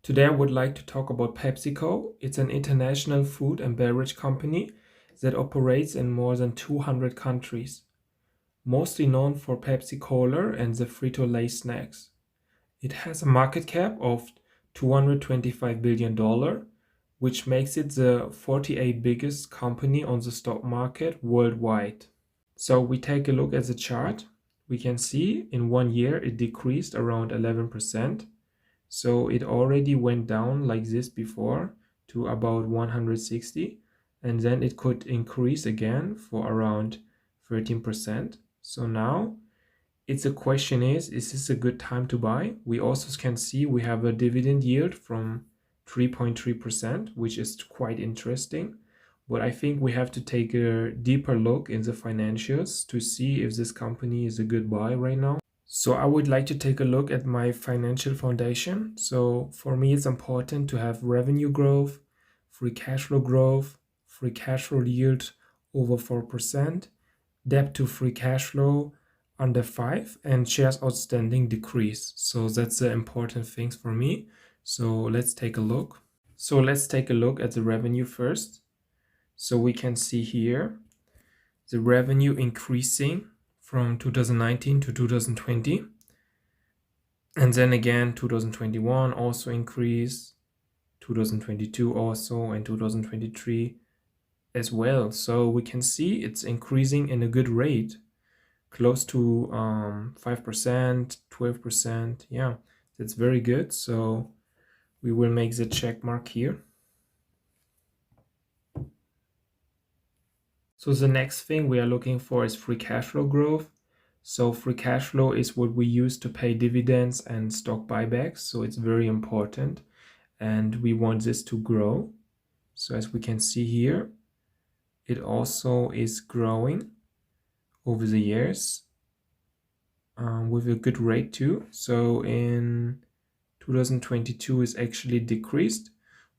Today I would like to talk about PepsiCo. It's an international food and beverage company that operates in more than 200 countries, mostly known for Pepsi Cola and the Frito-Lay snacks. It has a market cap of $225 billion, which makes it the 48th biggest company on the stock market worldwide. So we take a look at the chart. We can see in 1 year it decreased around 11%. So it already went down like this before to about 160, and then it could increase again for around 13%. So now it's a question is this a good time to buy? We also can see we have a dividend yield from 3.3%, which is quite interesting. But I think we have to take a deeper look in the financials to see if this company is a good buy right now. So I would like to take a look at my financial foundation. So for me, it's important to have revenue growth, free cash flow yield over 4%, debt to free cash flow under 5, and shares outstanding decrease. So that's the important things for me. So let's take a look. So let's take a look at the revenue first. So we can see here the revenue increasing from 2019 to 2020, and then again 2021 also increased, 2022 also, and 2023 as well. So we can see it's increasing in a good rate, close to 5%, 12%. Yeah, that's very good. So we will make the check mark here. So the next thing we are looking for is free cash flow growth. So free cash flow is what we use to pay dividends and stock buybacks. So it's very important, and we want this to grow. So as we can see here, it also is growing over the years with a good rate too. So in 2022 is actually decreased,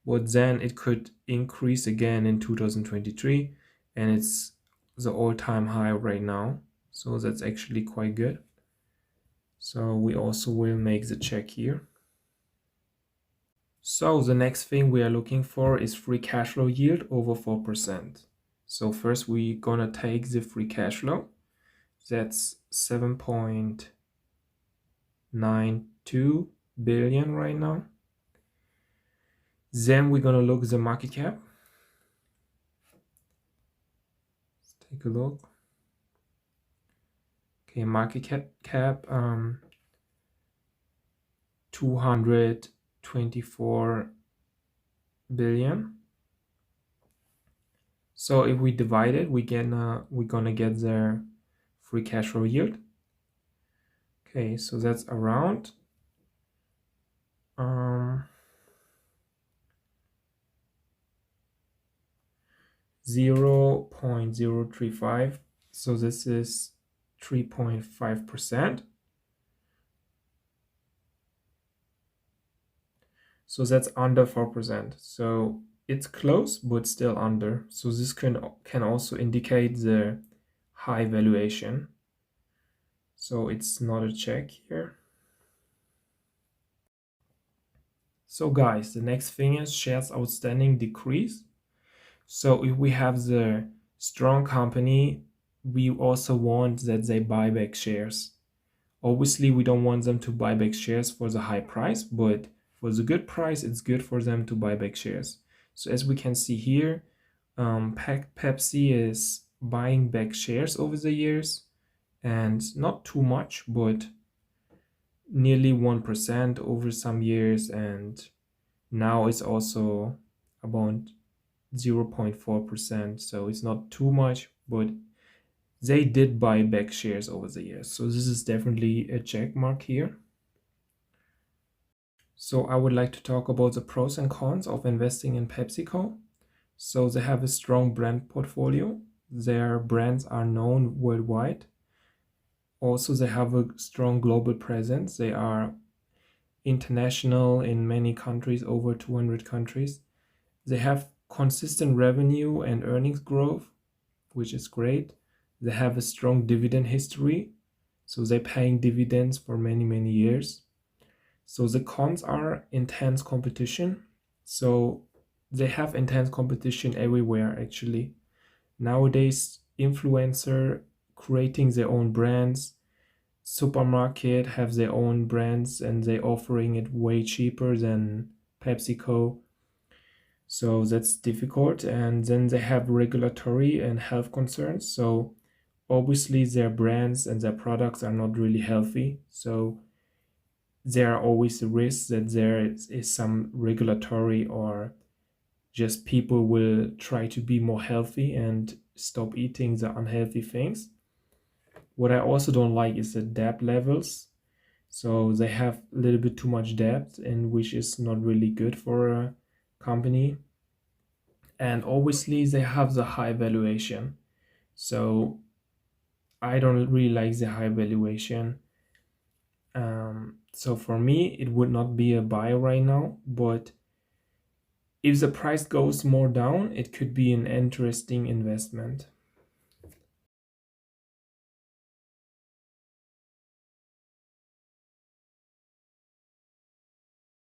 but then it could increase again in 2023, and it's the all-time high right now. So that's actually quite good. So we also will make the check here. So the next thing we are looking for is free cash flow yield over 4%. So first we're gonna take the free cash flow. That's 7.92 billion right now. Then we're gonna look at the market cap. Let's take a look. Okay, market cap 224 billion. So if we divide it, we're gonna get the free cash flow yield. Okay, so that's around 0.035. So this is 3.5%. So that's under 4%. So it's close, but still under. So this can also indicate the high valuation. So it's not a check here. So guys, the next thing is shares outstanding decrease. So if we have the strong company, we also want that they buy back shares. Obviously, we don't want them to buy back shares for the high price, but for the good price, it's good for them to buy back shares. So as we can see here, Pepsi is buying back shares over the years, and not too much, but nearly 1% over some years, and now it's also about 0.4%. So it's not too much, but they did buy back shares over the years. So this is definitely a check mark here. So I would like to talk about the pros and cons of investing in PepsiCo. So they have a strong brand portfolio. Their brands are known worldwide. Also, they have a strong global presence. They are international in many countries, over 200 countries. They have consistent revenue and earnings growth, which is great. They have a strong dividend history. So they're paying dividends for many, many years. So the cons are intense competition. So they have intense competition everywhere actually. Nowadays, influencer creating their own brands, supermarket have their own brands and they offering it way cheaper than PepsiCo. So that's difficult. And then they have regulatory and health concerns. So obviously their brands and their products are not really healthy. So there are always the risks that there is some regulatory or just people will try to be more healthy and stop eating the unhealthy things. What I also don't like is the debt levels. So they have a little bit too much debt, and which is not really good for a company. And obviously they have the high valuation. So I don't really like the high valuation. So for me, it would not be a buy right now, but if the price goes more down, it could be an interesting investment.